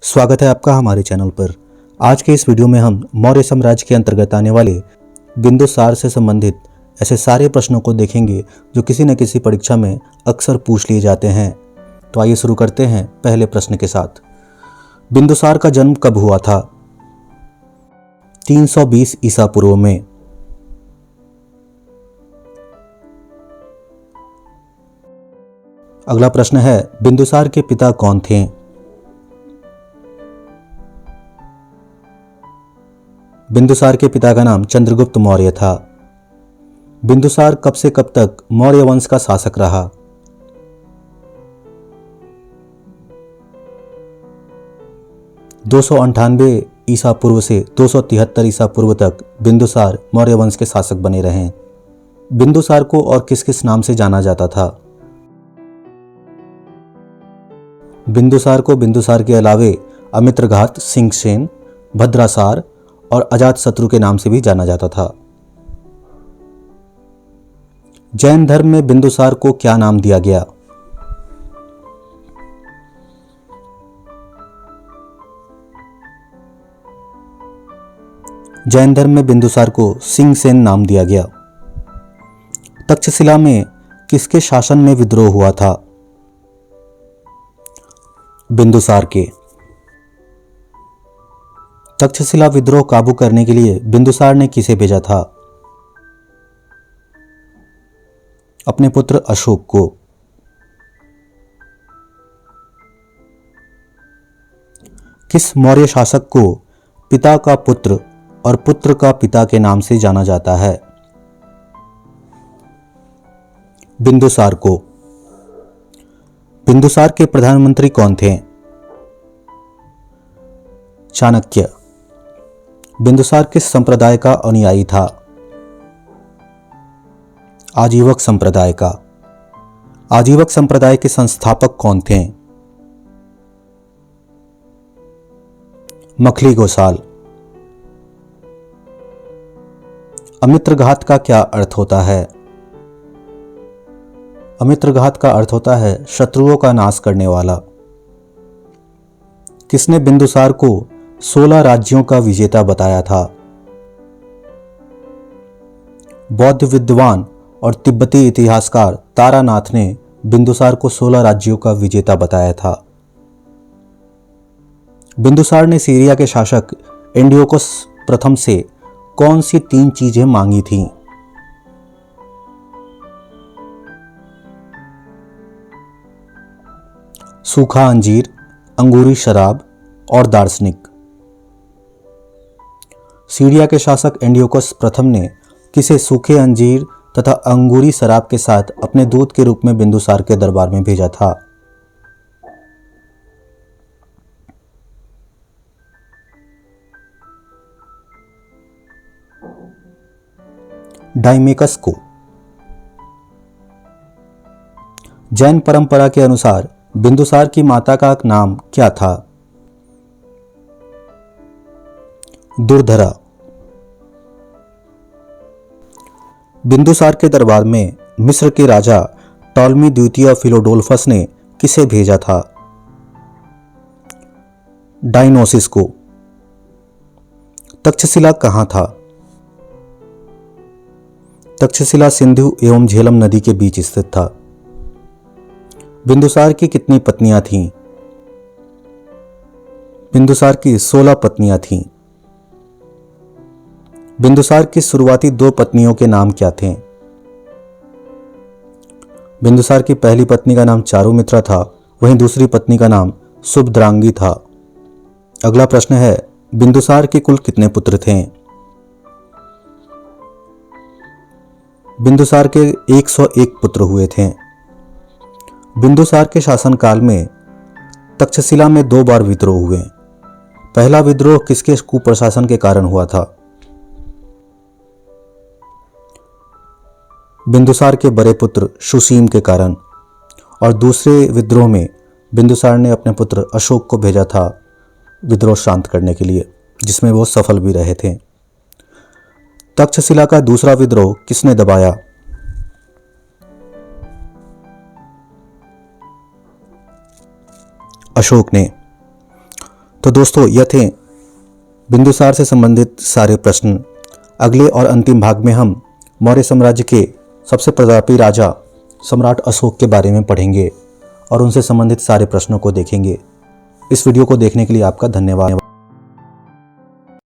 स्वागत है आपका हमारे चैनल पर। आज के इस वीडियो में हम मौर्य साम्राज्य के अंतर्गत आने वाले बिंदुसार से संबंधित ऐसे सारे प्रश्नों को देखेंगे जो किसी न किसी परीक्षा में अक्सर पूछ लिए जाते हैं। तो आइए शुरू करते हैं पहले प्रश्न के साथ। बिंदुसार का जन्म कब हुआ था? 320 ईसा पूर्व में। अगला प्रश्न है, बिंदुसार के पिता कौन थे? बिंदुसार के पिता का नाम चंद्रगुप्त मौर्य था। बिंदुसार कब से कब तक मौर्य वंश का शासक रहा? 298 ईसा पूर्व से 273 ईसा पूर्व तक बिंदुसार मौर्य वंश के शासक बने रहे। बिंदुसार को और किस किस नाम से जाना जाता था? बिंदुसार को बिंदुसार के अलावे अमित्रघात, सिंहसेन, भद्रासार और अजातशत्रु के नाम से भी जाना जाता था। जैन धर्म में बिंदुसार को क्या नाम दिया गया? जैन धर्म में बिंदुसार को सिंहसेन नाम दिया गया। तक्षशिला में किसके शासन में विद्रोह हुआ था? बिंदुसार के। तक्षशिला विद्रोह काबू करने के लिए बिंदुसार ने किसे भेजा था? अपने पुत्र अशोक को। किस मौर्य शासक को पिता का पुत्र और पुत्र का पिता के नाम से जाना जाता है? बिंदुसार को। बिंदुसार के प्रधानमंत्री कौन थे? चाणक्य। बिंदुसार किस संप्रदाय का अनुयायी था? आजीवक संप्रदाय का। आजीवक संप्रदाय के संस्थापक कौन थे? मखली गोसाल। अमित्रघात का क्या अर्थ होता है? अमित्रघात का अर्थ होता है शत्रुओं का नाश करने वाला। किसने बिंदुसार को 16 राज्यों का विजेता बताया था? बौद्ध विद्वान और तिब्बती इतिहासकार तारानाथ ने बिंदुसार को 16 राज्यों का विजेता बताया था। बिंदुसार ने सीरिया के शासक एंटियोकस प्रथम से कौन सी 3 चीजें मांगी थीं? सूखा अंजीर, अंगूरी शराब और दार्शनिक। सीरिया के शासक एंटियोकस प्रथम ने किसे सूखे अंजीर तथा अंगूरी शराब के साथ अपने दूत के रूप में बिंदुसार के दरबार में भेजा था? डाइमेकस को। जैन परंपरा के अनुसार बिंदुसार की माता का नाम क्या था? दुर्धरा। बिंदुसार के दरबार में मिस्र के राजा टॉलमी द्वितीय फिलोडोल्फस ने किसे भेजा था? डायनोसिस को। तक्षशिला कहां था? तक्षशिला सिंधु एवं झेलम नदी के बीच स्थित था। बिंदुसार की कितनी पत्नियां थीं? बिंदुसार की 16 पत्नियां थीं। बिंदुसार की शुरुआती 2 पत्नियों के नाम क्या थे? बिंदुसार की पहली पत्नी का नाम चारुमित्रा था, वहीं दूसरी पत्नी का नाम सुभद्रांगी था। अगला प्रश्न है, बिंदुसार के कुल कितने पुत्र थे? बिंदुसार के 101 पुत्र हुए थे। बिंदुसार के शासनकाल में तक्षशिला में 2 बार विद्रोह हुए। पहला विद्रोह किसके कुप्रशासन के कारण हुआ था? बिंदुसार के बड़े पुत्र सुसीम के कारण। और दूसरे विद्रोह में बिंदुसार ने अपने पुत्र अशोक को भेजा था विद्रोह शांत करने के लिए, जिसमें वो सफल भी रहे थे। तक्षशिला का दूसरा विद्रोह किसने दबाया? अशोक ने। तो दोस्तों, यह थे बिंदुसार से संबंधित सारे प्रश्न। अगले और अंतिम भाग में हम मौर्य साम्राज्य के सबसे प्रतापी राजा सम्राट अशोक के बारे में पढ़ेंगे और उनसे संबंधित सारे प्रश्नों को देखेंगे। इस वीडियो को देखने के लिए आपका धन्यवाद।